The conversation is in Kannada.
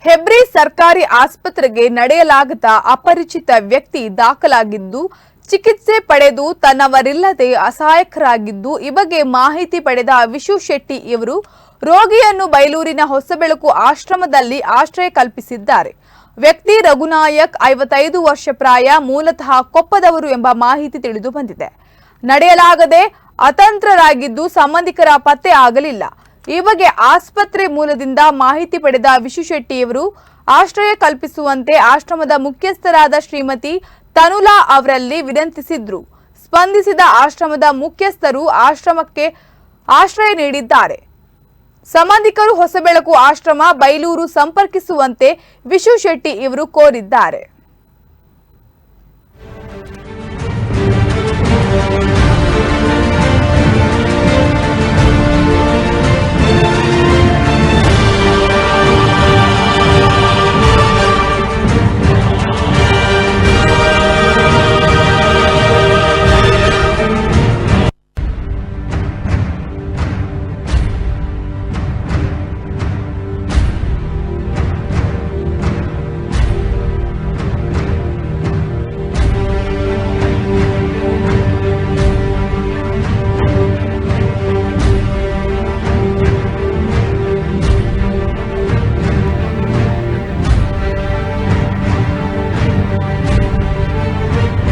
ಹೆಬ್ರಿ ಸರ್ಕಾರಿ ಆಸ್ಪತ್ರೆಗೆ ನಡೆಯಲಾಗದ ಅಪರಿಚಿತ ವ್ಯಕ್ತಿ ದಾಖಲಾಗಿದ್ದು ಚಿಕಿತ್ಸೆ ಪಡೆದು ತನ್ನವರಿಲ್ಲದೆ ಅಸಹಾಯಕರಾಗಿದ್ದು ಈ ಬಗ್ಗೆ ಮಾಹಿತಿ ಪಡೆದ ವಿಶು ಶೆಟ್ಟಿ ಇವರು ರೋಗಿಯನ್ನು ಬೈಲೂರಿನ ಹೊಸಬೆಳಕು ಆಶ್ರಮದಲ್ಲಿ ಆಶ್ರಯ ಕಲ್ಪಿಸಿದ್ದಾರೆ. ವ್ಯಕ್ತಿ ರಘುನಾಯಕ್ 55 ವರ್ಷ ಪ್ರಾಯ, ಮೂಲತಃ ಕೊಪ್ಪದವರು ಎಂಬ ಮಾಹಿತಿ ತಿಳಿದು ಬಂದಿದೆ. ನಡೆಯಲಾಗದೆ ಅತಂತ್ರರಾಗಿದ್ದು ಸಂಬಂಧಿಕರ ಪತ್ತೆ ಆಗಲಿಲ್ಲ. ಈ ಬಗ್ಗೆ ಆಸ್ಪತ್ರೆ ಮೂಲದಿಂದ ಮಾಹಿತಿ ಪಡೆದ ವಿಶು ಶೆಟ್ಟಿಯವರು ಆಶ್ರಯ ಕಲ್ಪಿಸುವಂತೆ ಆಶ್ರಮದ ಮುಖ್ಯಸ್ಥರಾದ ಶ್ರೀಮತಿ ತನುಲಾ ಅವರಲ್ಲಿ ವಿನಂತಿಸಿದ್ರು. ಸ್ಪಂದಿಸಿದ ಆಶ್ರಮದ ಮುಖ್ಯಸ್ಥರು ಆಶ್ರಮಕ್ಕೆ ಆಶ್ರಯ ನೀಡಿದ್ದಾರೆ. ಸಂಬಂಧಿಕರು ಹೊಸಬೆಳಕು ಆಶ್ರಮ ಬೈಲೂರು ಸಂಪರ್ಕಿಸುವಂತೆ ವಿಶು ಶೆಟ್ಟಿ ಇವರು ಕೋರಿದ್ದಾರೆ.